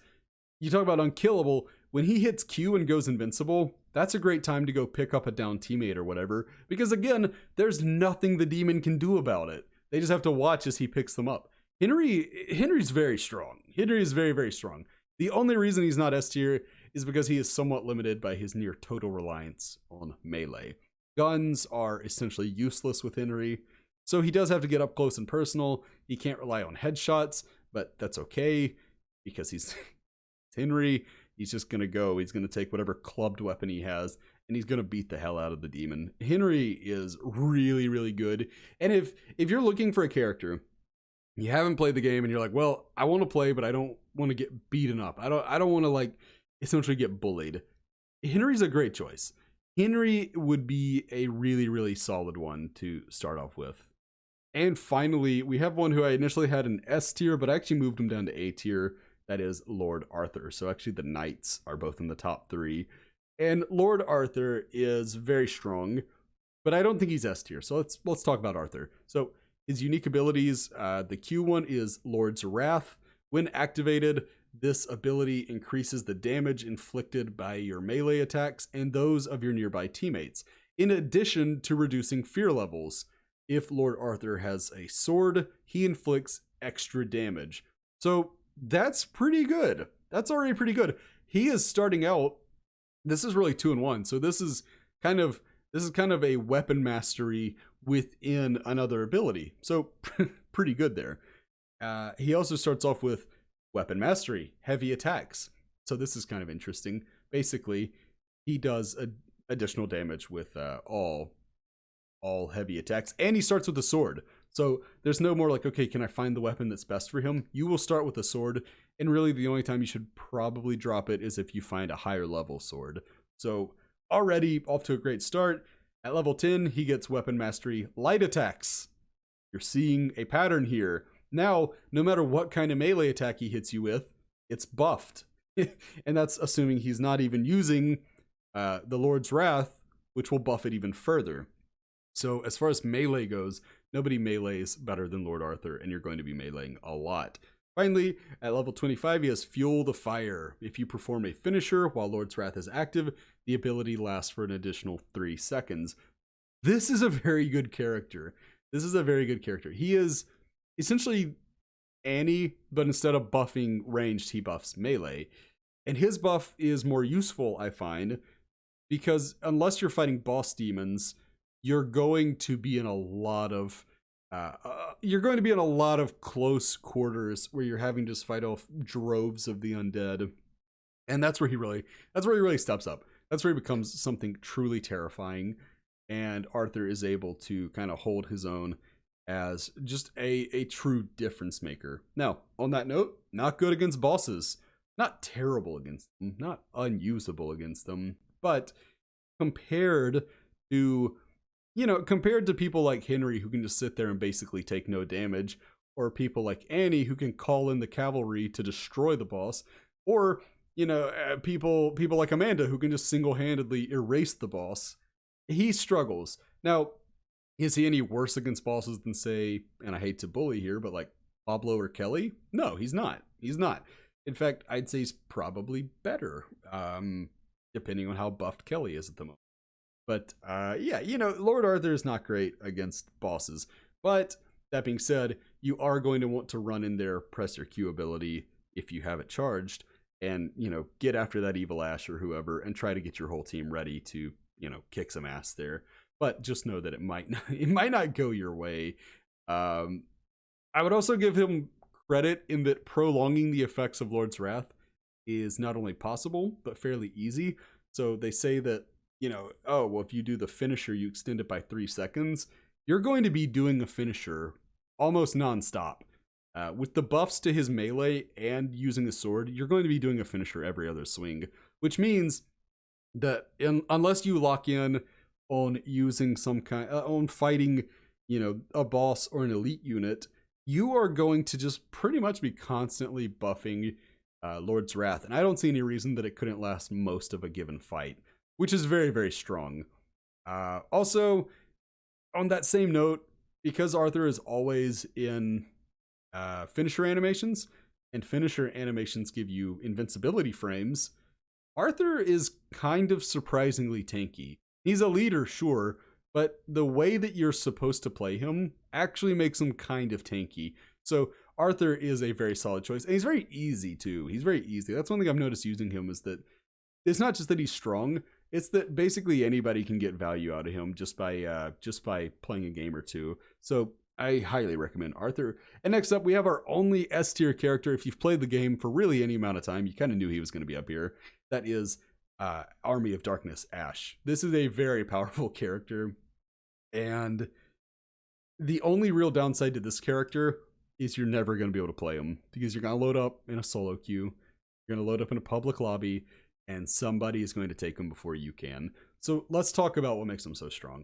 you talk about unkillable, when he hits Q and goes invincible, that's a great time to go pick up a down teammate or whatever, because again, there's nothing the demon can do about it. They just have to watch as he picks them up. Henry's very strong. Henry is very, very strong. The only reason he's not S tier is because he is somewhat limited by his near total reliance on melee. Guns are essentially useless with Henry, so he does have to get up close and personal. He can't rely on headshots, but that's okay because he's Henry. He's just going to go. He's going to take whatever clubbed weapon he has, and he's going to beat the hell out of the demon. Henry is really, really good. And if you're looking for a character, you haven't played the game, and you're like, well, I want to play, but I don't want to get beaten up. I don't want to, like, essentially get bullied. Henry's a great choice. Henry would be a really, really solid one to start off with. And finally, we have one who I initially had an S tier, but I actually moved him down to A tier. That is Lord Arthur. So actually the knights are both in the top 3. And Lord Arthur is very strong, but I don't think he's S tier. So let's talk about Arthur. So his unique abilities, the Q one is Lord's Wrath. When activated, this ability increases the damage inflicted by your melee attacks and those of your nearby teammates, in addition to reducing fear levels. If Lord Arthur has a sword, he inflicts extra damage. So that's pretty good. That's already pretty good. He is starting out, this is really 2-in-1. So this is kind of a weapon mastery within another ability. So pretty good there. He also starts off with weapon mastery, heavy attacks. So this is kind of interesting. Basically, he does additional damage with all heavy attacks, and he starts with a sword. So there's no more like, okay, can I find the weapon that's best for him? You will start with a sword, and really the only time you should probably drop it is if you find a higher level sword. So already off to a great start. At level 10, he gets weapon mastery, light attacks. You're seeing a pattern here. Now, no matter what kind of melee attack he hits you with, it's buffed. And that's assuming he's not even using the Lord's Wrath, which will buff it even further. So as far as melee goes, nobody melees better than Lord Arthur, and you're going to be meleeing a lot. Finally, at level 25, he has Fuel the Fire. If you perform a finisher while Lord's Wrath is active, the ability lasts for an additional 3 seconds. This is a very good character. He is essentially Annie, but instead of buffing ranged, he buffs melee. And his buff is more useful, I find, because unless you're fighting boss demons, you're going to be in a lot of close quarters where you're having to just fight off droves of the undead, and that's where he really steps up. That's where he becomes something truly terrifying, and Arthur is able to kind of hold his own as just a true difference maker. Now, on that note, not good against bosses, not terrible against them, not unusable against them, but compared to people like Henry, who can just sit there and basically take no damage, or people like Annie, who can call in the cavalry to destroy the boss, or people like Amanda, who can just single-handedly erase the boss, he struggles. Now, is he any worse against bosses than, say, and I hate to bully here, but like Pablo or Kelly? No, he's not. In fact, I'd say he's probably better, depending on how buffed Kelly is at the moment. But Lord Arthur is not great against bosses. But that being said, you are going to want to run in their press your Q ability if you have it charged, and get after that evil Ash or whoever, and try to get your whole team ready to kick some ass there. But just know that it might not go your way. I would also give him credit in that prolonging the effects of Lord's Wrath is not only possible but fairly easy. So they say that, if you do the finisher, you extend it by 3 seconds. You're going to be doing a finisher almost nonstop. With the buffs to his melee and using the sword, you're going to be doing a finisher every other swing, which means that unless you lock in on using on fighting, a boss or an elite unit, you are going to just pretty much be constantly buffing Lord's Wrath. And I don't see any reason that it couldn't last most of a given fight, which is very, very strong. Also, on that same note, because Arthur is always in finisher animations, and finisher animations give you invincibility frames, Arthur is kind of surprisingly tanky. He's a leader, sure, but the way that you're supposed to play him actually makes him kind of tanky. So Arthur is a very solid choice, and he's very easy too. He's very easy. That's one thing I've noticed using him, is that it's not just that he's strong, it's that basically anybody can get value out of him just by playing a game or two. So I highly recommend Arthur. And next up, we have our only S tier character. If you've played the game for really any amount of time, you kind of knew he was going to be up here. That is Army of Darkness Ash. This is a very powerful character, and the only real downside to this character is you're never going to be able to play him, because you're going to load up in a solo queue, you're going to load up in a public lobby, and somebody is going to take him before you can. So let's talk about what makes him so strong.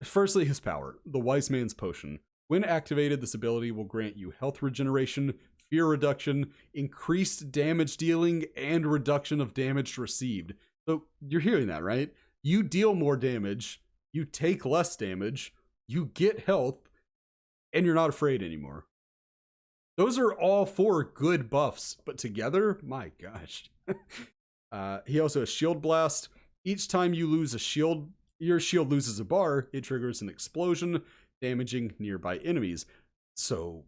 Firstly, his power, the Wise Man's Potion. When activated, this ability will grant you health regeneration, fear reduction, increased damage dealing, and reduction of damage received. So you're hearing that, right? You deal more damage, you take less damage, you get health, and you're not afraid anymore. Those are all 4 good buffs, but together, my gosh. He also has Shield Blast. Each time you lose a shield, your shield loses a bar, it triggers an explosion, damaging nearby enemies. So,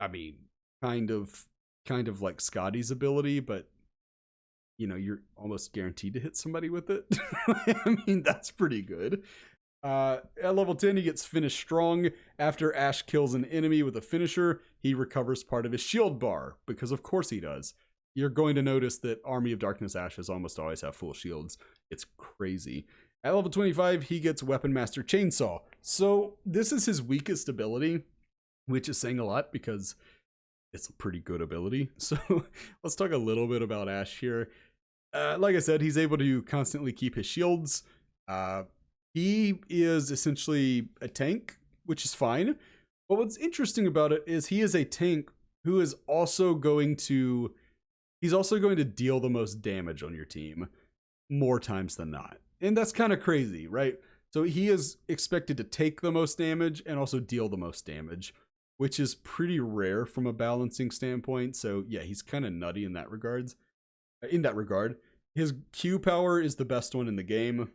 I mean, kind of like Scotty's ability, but you know, you're almost guaranteed to hit somebody with it. I mean, that's pretty good. At level 10, he gets Finish Strong. After Ash kills an enemy with a finisher, he recovers part of his shield bar, because of course he does. You're going to notice that Army of Darkness Ashes almost always have full shields. It's crazy. At level 25, he gets Weapon Master Chainsaw. So this is his weakest ability, which is saying a lot because it's a pretty good ability. So let's talk a little bit about Ash here. Like I said, he's able to constantly keep his shields. He is essentially a tank, which is fine. But what's interesting about it is he is a tank who is also going to deal the most damage on your team more times than not. And that's kind of crazy, right? So he is expected to take the most damage and also deal the most damage, which is pretty rare from a balancing standpoint. So yeah, he's kind of nutty in that regard. His Q power is the best one in the game.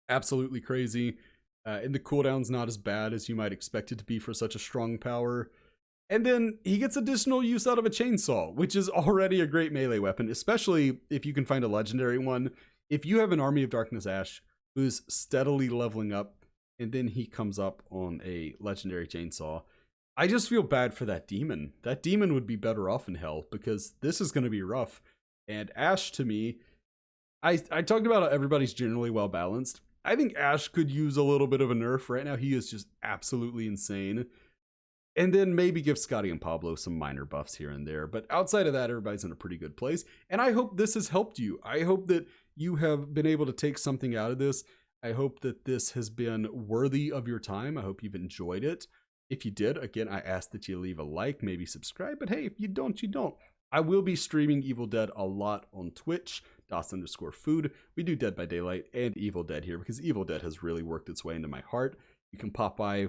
Absolutely crazy. And the cooldown's not as bad as you might expect it to be for such a strong power. And then he gets additional use out of a chainsaw, which is already a great melee weapon, especially if you can find a legendary one. If you have an Army of Darkness Ash who's steadily leveling up, and then he comes up on a legendary chainsaw, I just feel bad for that demon. That demon would be better off in hell, because this is going to be rough. And Ash, to me, I talked about how everybody's generally well balanced. I think Ash could use a little bit of a nerf. Right now, he is just absolutely insane. And then maybe give Scotty and Pablo some minor buffs here and there. But outside of that, everybody's in a pretty good place. And I hope this has helped you. I hope that you have been able to take something out of this. I hope that this has been worthy of your time. I hope you've enjoyed it. If you did, again, I ask that you leave a like, maybe subscribe. But hey, if you don't, you don't. I will be streaming Evil Dead a lot on Twitch, DOS_food. We do Dead by Daylight and Evil Dead here because Evil Dead has really worked its way into my heart. You can pop by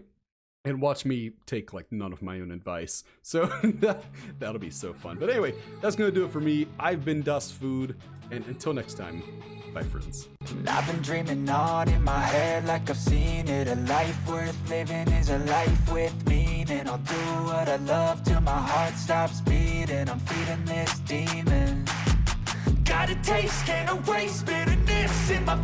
and watch me take like none of my own advice. So that'll be so fun. But anyway, that's going to do it for me. I've been DOS_food, and until next time, bye friends. I've been dreaming on in my head like I've seen it. A life worth living is a life with meaning. I'll do what I love till my heart stops beating. I'm feeding this demon. Got a taste, can't erase bitterness in my